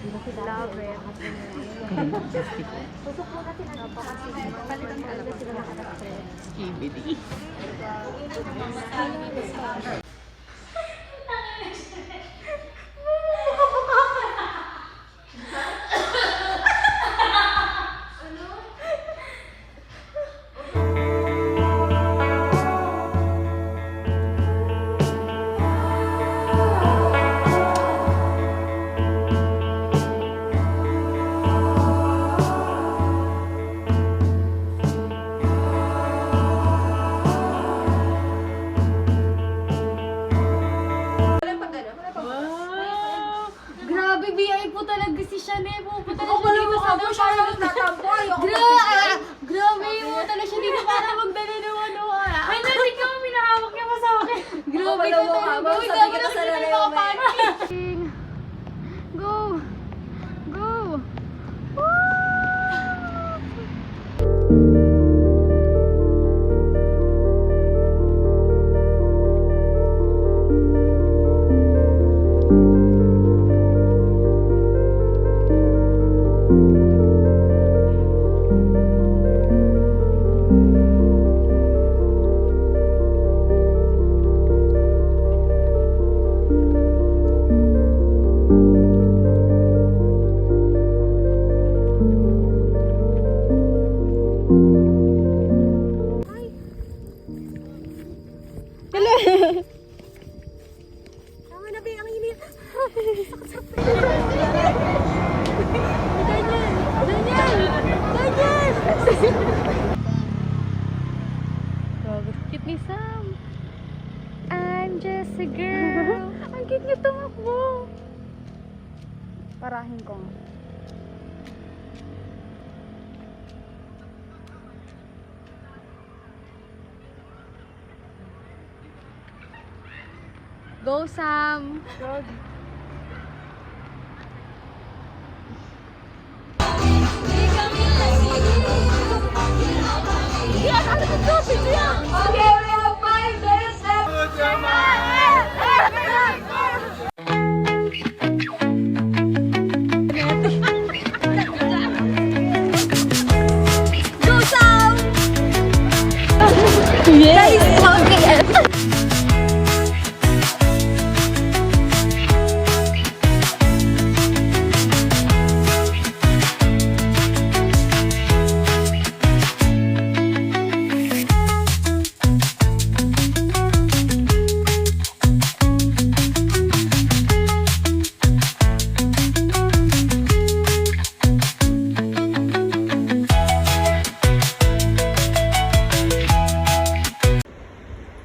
Love it. Susok mo natin ano pa kasi palitan talaga sila ng anak-friend. KBD. Grabe, BI po talaga si Shane. Pupunta na siya dito sa doon. Grabe mo talaga siya dito para magdala ng ano. Ay, nasi ka, minahawak niya pa sa akin. Grabe ka talaga. Uy, grabe na sila yung mga panik. Go! Go! Tama na, Bea, ang init. Ganyan! Cute ni Sam. I'm just a girl. Ang cute niya tumakbo. Parahin ko. Go, Sam! Go. Okay, we have 5 minutes Go, Sam! Yes! Okay.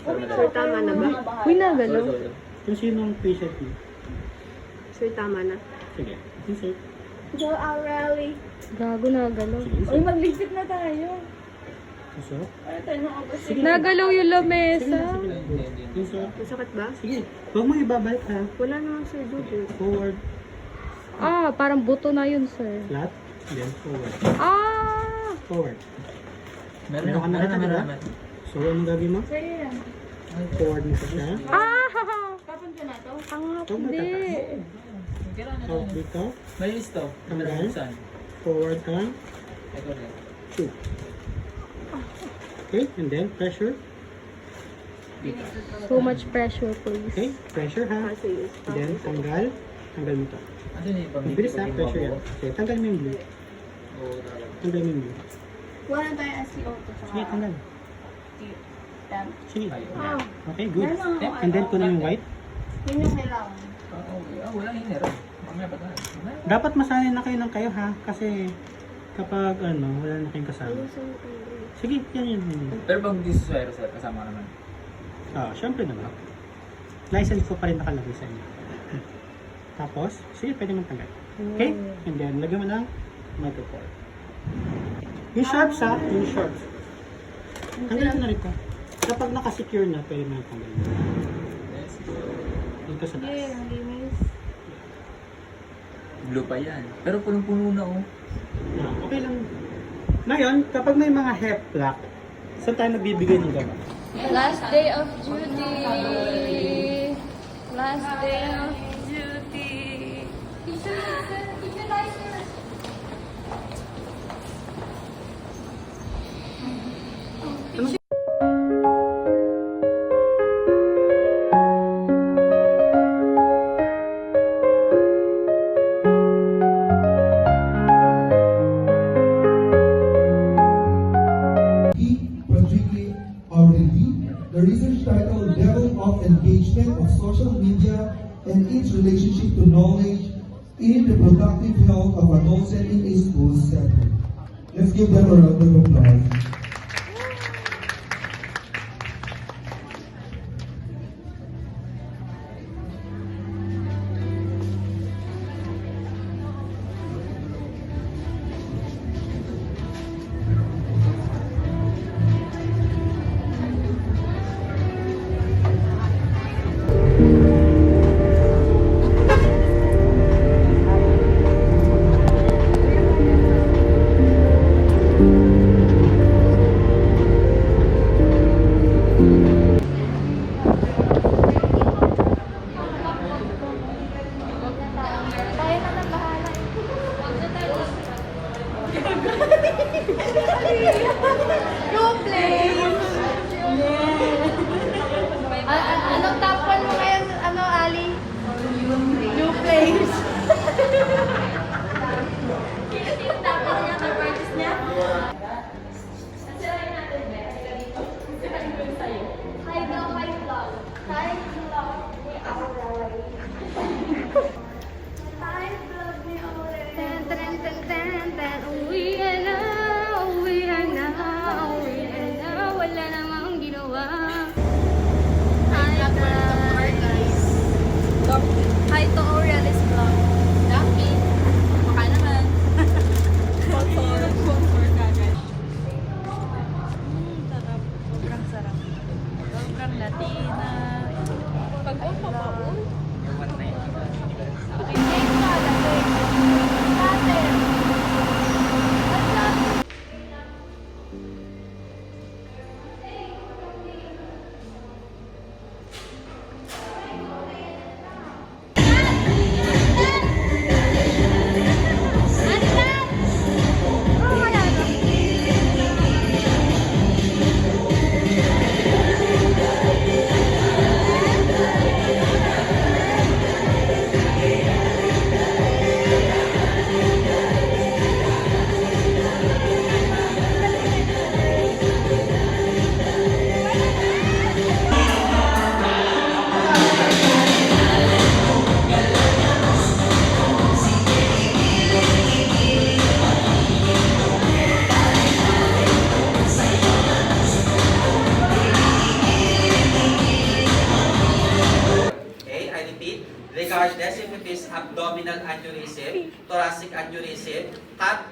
Sir, tama na ba? Uy, nagalaw. Kung sinong patient niyo? Sir, tama na. Sige. Insert. Go, Aureli. Gago, nagalaw. Sige, insert. Maglisip na tayo. Insert. Ano tayo ng opposite? Nagalaw yung Sige lamesa. na, sige na. Insert. Masakit ba? Sige. Huwag mo ibabalik ha. Wala naman, Sir Jojo. Forward. Ah, parang buto na yun, sir. Flat. Then forward. Ah! Forward. Meron ka nakita, diba? So, anong gagawin mo? Sir, yan. Forward mo pa siya. Ah! Papunta na to? Ang Huwag mo hapdi. tataas. Out dito. Malinis to. Tanggal. Forward ka. Shoot. Okay, and then pressure. Dito. So much pressure, please. Okay, pressure ha. Kasi, Then, tanggal. Tanggal mo to. Ano yung pamilya? Mabilis ha, pressure yan. Okay, tanggal mo yung blue. Tanggal mo yung blue. wala tayong SEO to. Sige, tanggal. Damn. Sige. Ah, Okay, good. And then, kunin mo yung white. yun yung kailangan. Walang hinera. Mamaya pa tayo. Dapat masanay na kayo ng kayo ha. Kasi, kapag ano, wala na kayong kasama. Sige, yan. Pero pag hindi sa swero, sir, kasama naman. Syempre naman. License ko pa rin nakalagay sa inyo. Tapos, sige, pwede mong tanggal. Okay? And then, lagyan mo ng microphone. Yung sharps ha, yung sharps. Tanggalin ko na rin ko. Kapag nakasecure na, pwede mo yung tanggalin. Dito sa taas. linis. Blue pa yan. Pero punong-puno na oh. Okay lang. Ngayon, kapag may mga hep lock, saan tayo nagbibigay ng gamot? Last day of duty. Last day of duty. knowledge in the productive health of adults and in a school setting. Let's give them a round of applause. Kaya ka nang bahala. Go play! Anong top 1 mo ngayon, Ali? New players. Yung top 1 niya, top artist niya? Hi, vlog. Hi, vlog. Hi, vlog ni Aurel. Tan, tan, tan, tan, tan. Uwi na, uwi na, uwi na. Wala namang ginawa. Hi, vlog, guys. Hi to Aurelis vlog. Dami. Baka naman. Sponsor kagad. Sarap. Sobrang sarap. Sobrang Latina. Pag-on pa ba? Okay, I repeat. Regardless if it is abdominal aneurysm, thoracic aneurysm, cut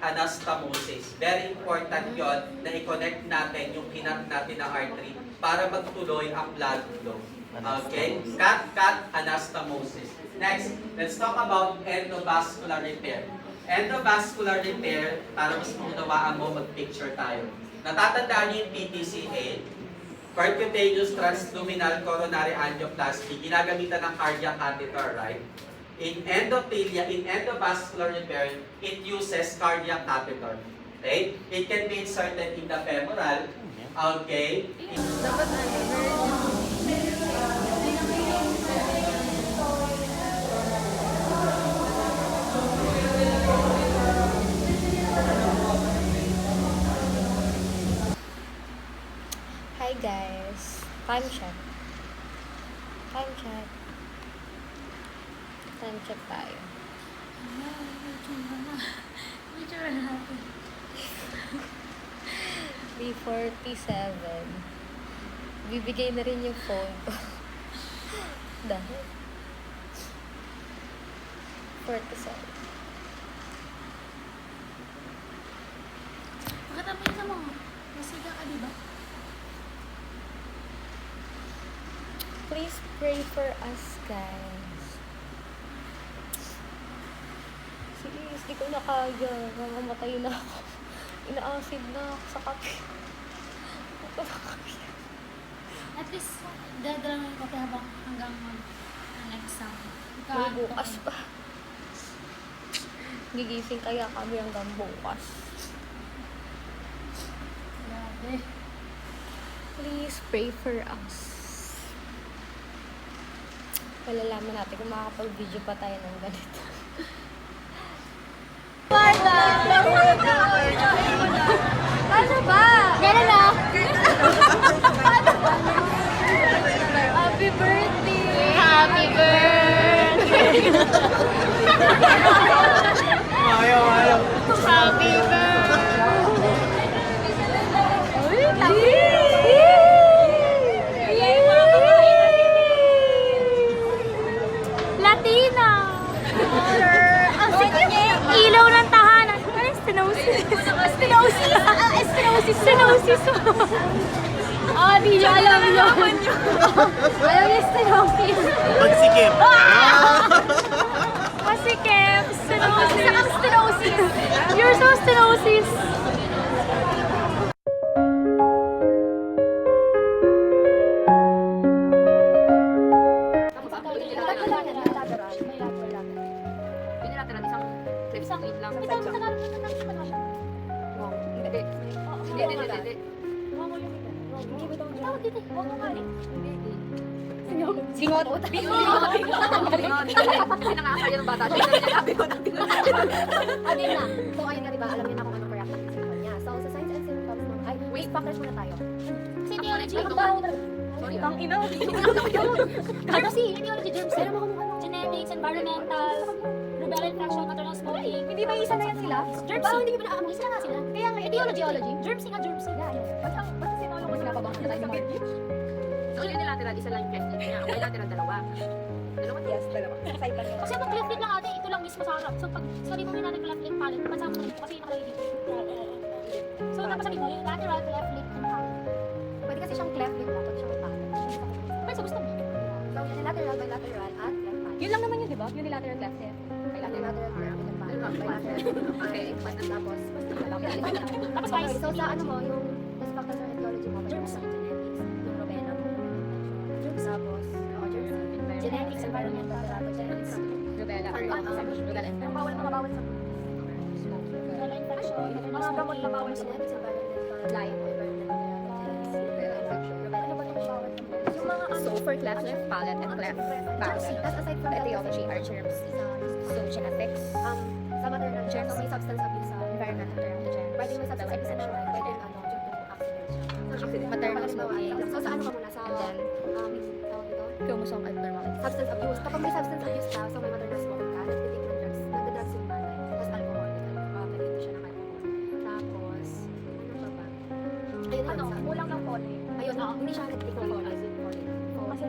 anastomosis. Very important yon na i-connect natin yung kinat natin na artery para magtuloy ang blood flow. Okay? Cut anastomosis. Next, let's talk about endovascular repair. Endovascular repair, para mas maunawaan mo, mag-picture tayo. Natatandaan niyo yung PTCA, percutaneous transluminal coronary angioplasty, ginagamitan ng cardiac catheter, right? In endophilia, in endovascular repair, it uses cardiac catheter. Okay? It can be inserted in the femoral. Okay? Hi guys. Time check. Time check. Time check tayo. B47. Bibigay na rin yung phone ko. Dahil 47. Makatapos na mo. Masiga ka, diba? Please pray for us, guys. Sige, hindi ko na kaya. Mamamatay na ako. Ina-acid na ako sa kape. Hindi ko na kaya. At least, dadala mo yung kape habang hanggang next exam. May bukas pa. Gigising kaya kami hanggang bukas. Grabe. Please pray for us. Malalaman natin kung makakapag-video pa tayo ng ganito. Ano ba? Ganun na. Happy birthday! Happy birthday! Ayaw. Happy birthday! Uy, happy! Yay, mga kabayan! Latina! Ang sige, ilaw ng tahanan. Ay, stenosis. Stenosis. Di niya alam yun. Alam niya stenosis. Pagsikip. Masikip. Stenosis. Ang stenosis. You're so stenosis. Unilateral, isang clip lang. Hindi. Singot. Kasi nakakaya ng bata siya. Ayun na. So, ayun na, diba? Alam niyo na kung anong correct na symbol niya. So, sa signs and symptoms nun, ay, wait, factors muna tayo. Sa etiology, Ang baho na. Sorry. Ang ina. Kasi, etiology, germs, pero mga genetics, environmental, rubella infection, maternal smoking. Hindi ba isa na yan sila? Germs, hindi ko ba naaamoy? Isa na nga sila. Kaya nga, etiology. Germs nga, germs sila. Basta sinulong ko sila pa ba? So, unilateral, isa lang yung cleft lip niya. Ang bilateral, dalawa. Dalawa? Yes, dalawa. Side lang yun. Kasi pag cleft lip lang ate, ito lang mismo sa harap. So pag sabi mo natin cleft lip palate, pansama mo dito kasi nakalagay dito. So tapos sabi mo yung lateral cleft lip and palate. Pwede kasi siyang cleft lip lang, pwede siyang may palate. Pero sa gusto mo. So, unilateral, bilateral, at cleft palate. Yun lang naman yun, di ba? Unilateral cleft lip. Bilateral, cleft lip, and palate. Bilateral. Okay. Tapos, Tapos okay, guys, so sa ano mo, yung risk factors or etiology mo, Germs. genetics, yung rubella mo. Germs. Tapos, germs. Genetics, environmental, tapos genetics. Rubella. Rubella. Ang bawal na mabawal sa rubella infection, maternal mga gamot na smoking. bawal sa genetics, environmental, life, environmental, rubella infection. Rubella, ano ba yung bawal sa yung mga ano? So, for cleft lip, palate, and cleft palate. Tapos aside from that, Etiology are germs. So, genetics. Sa maternal germs, may substance abuse sa Environmental germs. pwede may substance abuse sa pwede ano, due to accident. Maternal smoking. So sa ano ka muna? Sa, And then, tawag dito? chromosome abnormality. Substance abuse. Kapag may substance abuse ka, so may maternal smoking ka, nagtitake ng drugs, nagda-drugs yung nanay. Tapos alcohol, nag-addict siya ng alcohol. Tapos, ano pa ba? Ayun na yun. Kulang ng folic. Ayun, hindi siya nag-take ng folic. Kasi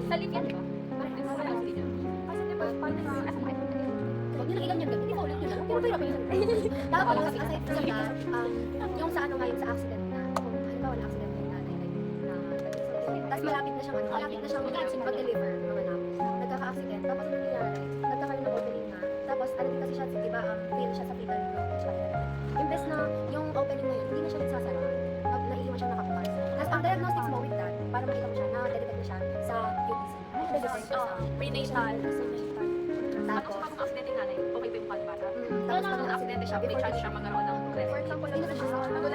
Sa lip yan, di ba? Kasi di ba, paano na, huwag nyo lang ilan yun, hindi folic yun. Pero pwede yun. Tapos, aside from that, yung sa ano ngayon, sa accident na, kung halimbawa na accident yung nanay, tapos malapit na siyang mag-deliver, mga anak. Nagkaka-accident, tapos ano nangyari? Nagkakaroon ng opening na, tapos ano din kasi siya, diba, fail siya sa fetal growth, siya. Imbes na yung opening na yun, hindi na siya nagsasara, naiiwan siya nakabukas. Tapos ang diagnostics mo with that, para makita mo siya, na-detect na siya sa UTC. Na-detect siya sa Prenatal. Tapos, Kung accident yung nanay, okay pa yung bata. tapos Kung accident siya, may chance siya magkaroon ng cleft. for example, nagulat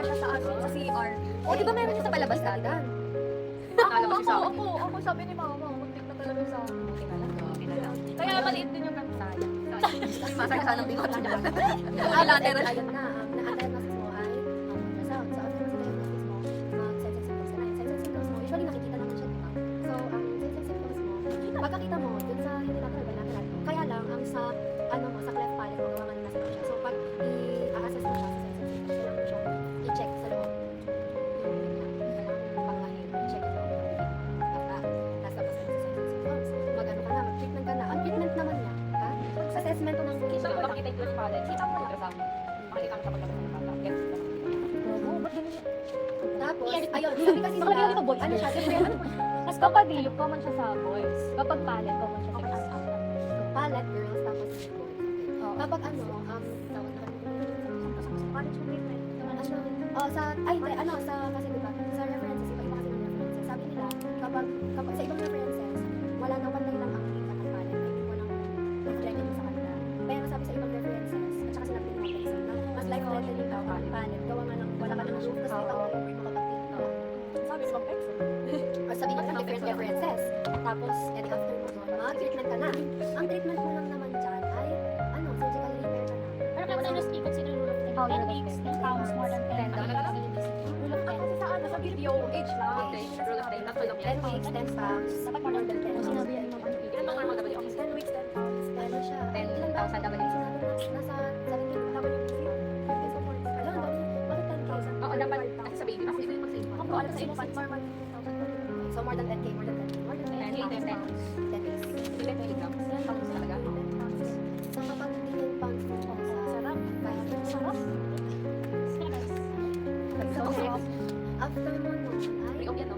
siya sa CR. O, di ba meron siya sa palabas dati? Nalabas siya sa akin. Ako sabi ni mama, muntik na talaga sa akin. Okay na lang. Okay na lang. Kaya maliit din yung sayang. Masaya ka sanang bigot siya. Lateral. Ayun na, ang diagnosis mo ay ultrasound. So, after sa diagnosis mo, signs and symptoms na. Signs and symptoms mo, usually nakikita naman siya, diba? So, ang signs and symptoms mo, pagkakita mo, dun sa unilateral bilateral, kaya lang, ang sa, ano mo, sa cleft palate mo, gawa nga na nasa loob siya. So, pag i-assess mo siya sa signs and symptoms, kailangan mo siya i-check sa loob. Yung bibig niya, kailangan pangahin, i-check sa loob yung bibig mo. Tapos sa signs and symptoms, mag-ano ka na, mag-treatment ka na. Ang treatment naman niya, ha? Assessment ng Kita mo makita yung close palate. Kita mo ultrasound. Makikita mo sa paglabas ng bata. Yes. Tapos, ayun, sabi kasi Baka sila, hindi ka boy. ano siya, different, ano Tapos kapag dilip, common siya sa boys. Kapag palate, common siya sa girls. palette girls, tapos kapag ano, tawag na college treatment, sa, ay hindi, ano, sa, kasi diba, sa references, iba-iba kasi ng references, sabi nila, kapag sa ibang references, wala nang panday lang ang link ng palette, ay hindi mo nang life-threatening sa kanila. Pero sabi sa ibang references, at saka sinabi nila ng na mas life-threatening daw ang palette, gawa nga ng wala ka nang shoot, kasi ikaw ang word mo kapag tinito. Sabi sa mga Or sabi ng different references. Tapos, edi after mo doon, mag-treatment ka na. Ang treatment mo lang naman dyan ay, ano, surgical repair ka na. Pero kaya sa i-consider rule of 10. 10 weeks, 10 pounds, more than 10. Rule of 10. Kasi sa ano, sa video, age lang. Okay. Rule of 10. Not full of 10 weeks, 10 pounds. Dapat more than 10. Sinabi yan ng ano, Ilan bang normal WO? 10 weeks, 10 Para sa infant, so more than 10K, more than 10K, more than 10K. 10 days. 10 milligrams. Talaga? So kapag 10 pounds mo siya sa sarap, sarap. So, after mo nun, ay, ano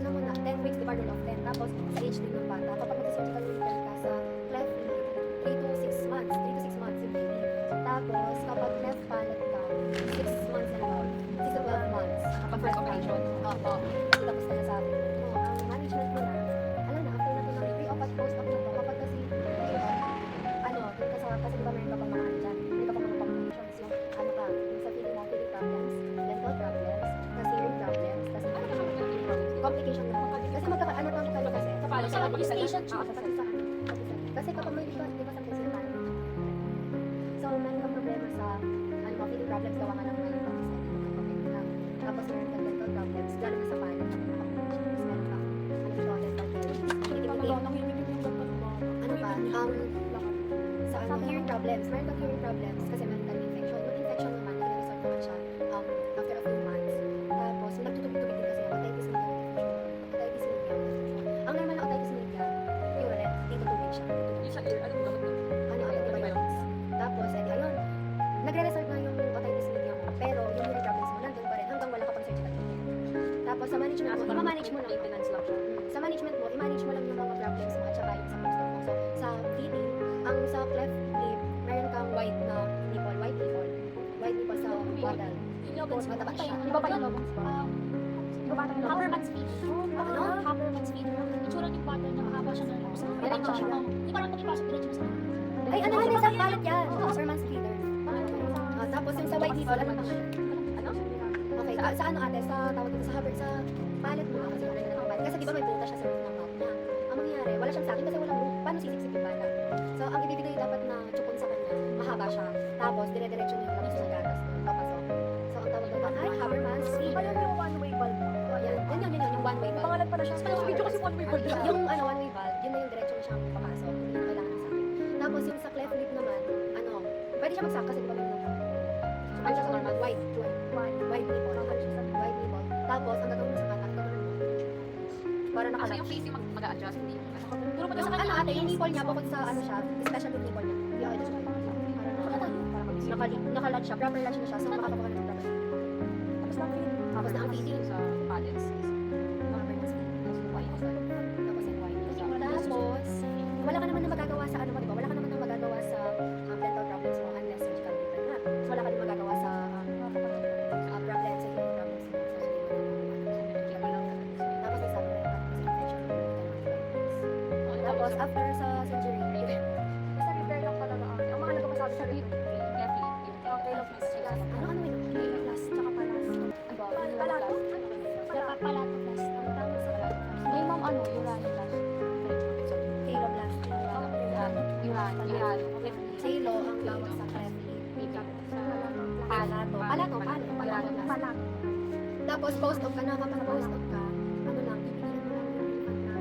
mo na, 10 weeks divided of 10. Tapos, sa age din ng bata, kapag mag-surgical repair ka sa cleft lip, 3 to 6 months yung baby. Tapos, kapag cleft palate ka, 6 months and about, 6 to 12 months. Kapag first operation? Oo. Tapos ka na sa akin. Ang management mo na, alam na, after na ito na, pre-op at post-op na to, kapag kasi, ano, kasi diba meron ka pa mga ano dyan, meron ka pa mga complications, yung ano ka, yung sa feeling mo, feeling problems, dental problems, kasi hearing problems, kasi complication na. Kasi magkakaano pa kayo kasi. Sa station kasi kapag may di ba sa present so meron kang problema sa ano, feeling problems gawa nga ng meron kang tapos meron kang dental problems lalo na sa palo meron kang ano pa sa ano, hearing problems meron kang hearing problems kasi meron kang infection yung infection naman i-resort naman siya after a few months tapos nagtutubig-tubig din kasi yung otitis media ang normal na otitis media purulent dito tubig siya antibiotics tapos ayun nagre-resort na yung otitis media mo pero yung hearing problems mo nandun pa rin hanggang wala ka pang surgical care tapos sa management mo i-manage mo lang sa management mo i-manage mo lang yung mga problems mo at saka yung sa post-op mo so sa feeding ang sa cleft lip meron kang white nipple sa bottle tapos mataba siya iba pa yung Haberman's feet. Ano? Haberman's feet. Itsura ng bottle na mahaba siya ng labas. Diretso siya. Hindi parang pag-ipasok diretso sa ay ano yun sa palate yan Haberman's feeder tapos yung sa white nipple ano pangalan? Ano? Okay, sa ano ate? Sa tawag dito sa palate mo kasi wala na ng palate. Kasi di ba may buta siya sa ng mouth niya. Ang mangyayari, wala siyang sakin kasi walang root. Paano sisiksik yung bata? So, ang ibibigay dapat na chupon sa kanya, mahaba siya. Tapos, dire-diretso niya yung labas ng gatas. Papasok. So, ang tawag doon ay Haberman's feeder. Ayun yung one-way valve. Yan, yung one-way valve. Pangalan pala siya. Sa video kasi one-way valve. Yung ano, one-way valve, yun na yung diretso na siyang papasok. Hindi na kailangan ng sakin. Tapos, yung sa cleft lip naman, ano, pwede siya magsak kasi di ba may ano siya sa normal, white nipple. White nipple. Tapos, ang gagawin mo sa mata, gagawin mo. Para nakalat. yung face yung mag-a-adjust. Pero pag sa ano ate, yung nipple niya, bukod sa ano siya, special yung nipple niya. Hindi ako ito siya. Nakalat siya, proper latch na siya, so makakabuka na ng proper. Tapos na ang feeding. Sa pallets. Tapos yung white. Tapos, wala ka naman na magagawa sa ano mo, di ba? Wala ka naman na magagawa sa dental problems mo unless surgical treatment na. So, wala ka naman magagawa sa problems, sa hearing problems mo. Tapos, may sabi na yung infection. Tapos, after sa surgery, Basta repair lang talaga. Ang mga nagkamasabi sa lip. ano yun? Plus, tsaka palas. Palato? Palatoplas. May ma'am ano, uranoplas. Haloblast. Urano. Halo ang tawag sa cleft lip. Palato. Palato. Tapos post-op ka na. Kapag post-op ka, ano lang, bibigyan mo lang yung infant na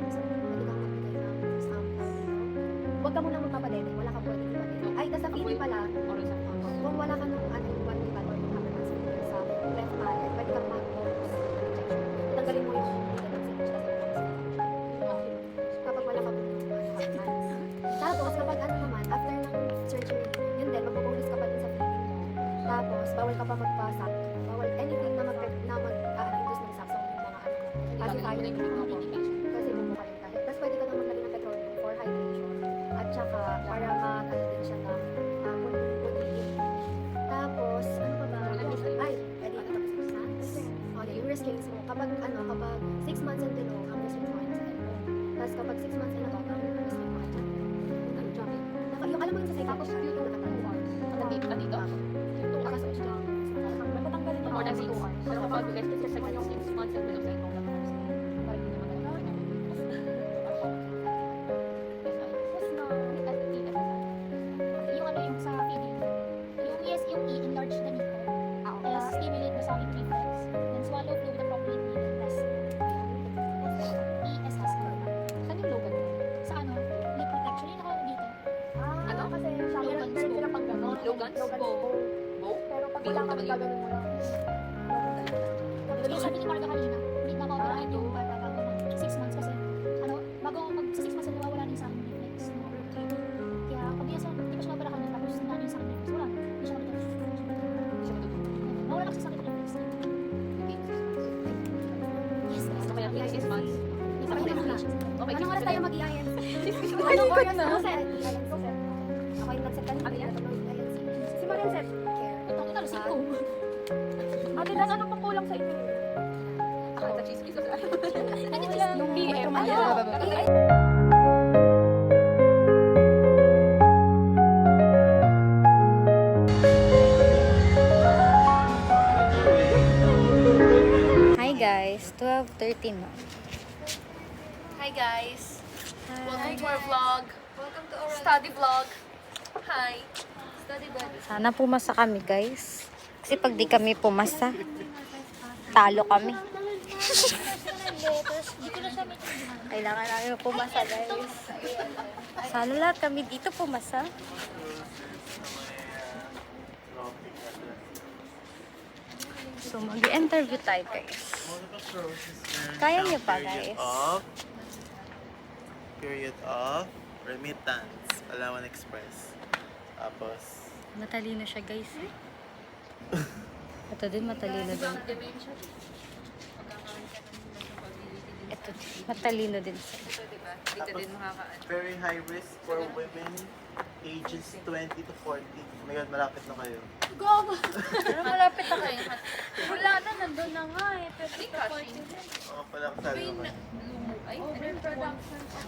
so, pwede kang magbigay ng huwag ka muna magpapadede. Wala ka pwede ipadede. Ay, tas sa feeding pala, kung wala ka nung ano yung one week or yung Haberman's feeder sa left palate, pwede kang mag-bonus injection. Tanggalin mo yung needle ng syringe kapag wala ka po yung Haberman's. Tapos, kapag ano naman, after ng surgery, yun din, magpo-bonus ka pa din sa feeding mo. Tapos, bawal ka pa magpasak. Bawal anything na mag-induce ng sakso yung mga ano. Kasi tayo kasi bumukain tayo. Tapos, pwede ka nang maglagay ng petroleum for hydration. At saka, para mag-ano din siya ng tapos, ano pa ba? Ay, pwede ka tapos yung restraints mo. Kapag 6 months and below, ang restraints mo ay nasa elbow. Tapos kapag 6 months and above, ang restraint mo ay dyan. Yung alam mo yung sa psychiatrist, yung nakatawa. Dito? Yung nakasuot siya. Matanggalin mo more than 6 months. Pero kapag guys, kasi sa yung 6 months and below sa ito. Parang hindi naman talaga. Yung ano yung sa feeding. Yung E, enlarge the nipple. Plus stimulate the solid reflex. Then swallow fluid appropriately. Then rest. ESS. Saan yung logan? Sa ano? Lip protection. Yung naka dito. Ano? Kasi siya, Logan's meron sila pang gano'n. Logan's bow. Bow? Pero pag wala kang gagawin mo lang. Malikot na. Ako yung nag-set kanina. Si Marian set. Itong ito, si ko. Ate Dan, ano pang kulang sa inyo? Ako, sa cheese pizza. Yung BM. Hi guys, 12:13 na. Hi guys. Welcome to our vlog. Welcome to our study vlog. Hi. Study vlog. Sana pumasa kami guys. Kasi pag di kami pumasa, talo kami. Kailangan namin pumasa guys. Sana lahat kami dito pumasa. So mag-interview tayo guys. Kaya niyo pa guys. Period of remittance. Palawan Express. Tapos, Matalino siya guys. Ito din matalino din. Ito matalino din siya. very high risk for women ages 20 to 40. Oh my God, malapit na kayo. Malapit na kayo. Wala na, nandun na nga eh. Oo, pala kasali naman.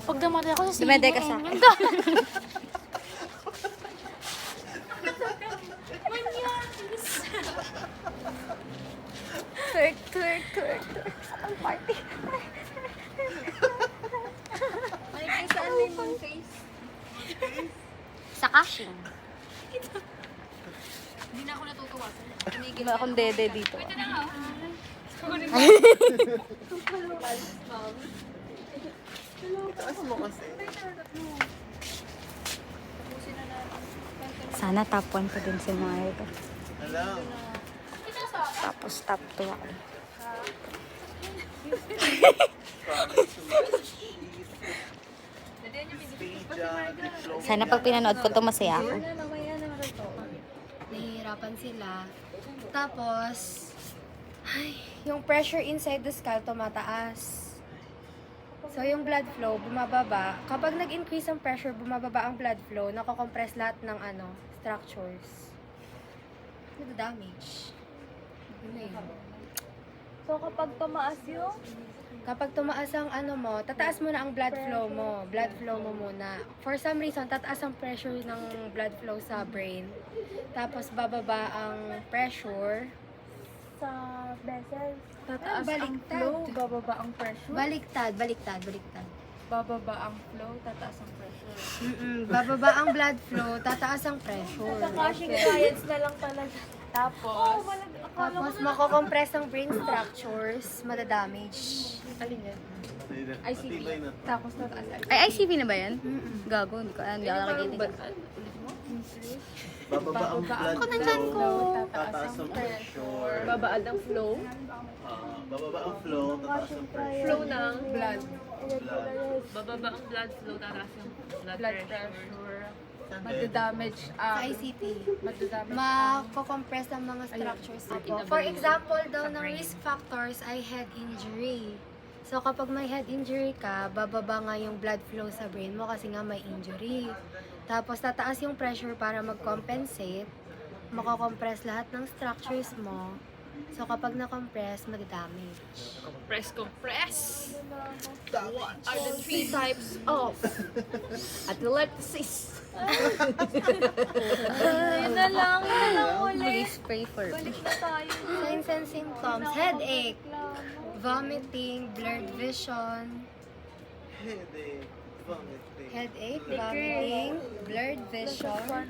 Pag dumating ako sa dumede ka sa akin. Twerk. Saan party? Sa cashing. Hindi na ako natutuwa. Wala akong dede dito. Itaas mo kasi. Sana top 1 pa din si Marga. Alam. Tapos top 2 ako. Sana pag pinanood ko to masaya ako. Nahihirapan sila. Tapos, yung pressure inside the skull tumataas. So, yung blood flow bumababa. Kapag nag-increase ang pressure, bumababa ang blood flow, nakokompress lahat ng structures. Nag-damage. Yun na yun. So kapag tumaas yung? Kapag tumaas ang tataas mo na ang blood flow mo. Blood flow mo muna. For some reason, tataas ang pressure ng blood flow sa brain. Tapos bababa ang pressure Sa vessel. Tataas ang flow, bababa ang pressure. Baliktad. Bababa ang flow, tataas ang pressure. Bababa ang blood flow, tataas ang pressure. Cashing clients na lang talaga. Tapos, Tapos makokompress ang brain structures, madadamage. alin yan? ICB. Tapos tataas. Ay, ICV na ba yan? Gago, hindi ako nakikita. Bababa ang blood flow. Tataas ang pressure. Babaal ang flow. Bababa ang flow. Tataas ang pressure. Flow ng blood. Bababa ang blood flow, tataas yung blood pressure. Madadamage Sa ICP, madadamage makokompress ang mga structures nito. For example daw ng risk factors ay head injury. So kapag may head injury ka, bababa nga yung blood flow sa brain mo kasi nga may injury. Tapos tataas yung pressure para mag-compensate, makokompress lahat ng structures mo. So kapag na-compress, madadamage. Compress! What are the 3 types of atelectasis? Yun na lang ulit. Spray for me. Signs and symptoms, headache, vomiting, blurred vision, Headache. vomiting, blurred vision,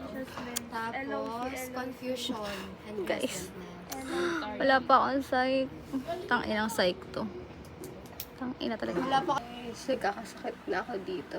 tapos confusion and Guys. restlessness. Wala pa akong psych. Tanginang psych to. Tangina talaga. Wala pa Guys, nagkakasakit na ako dito.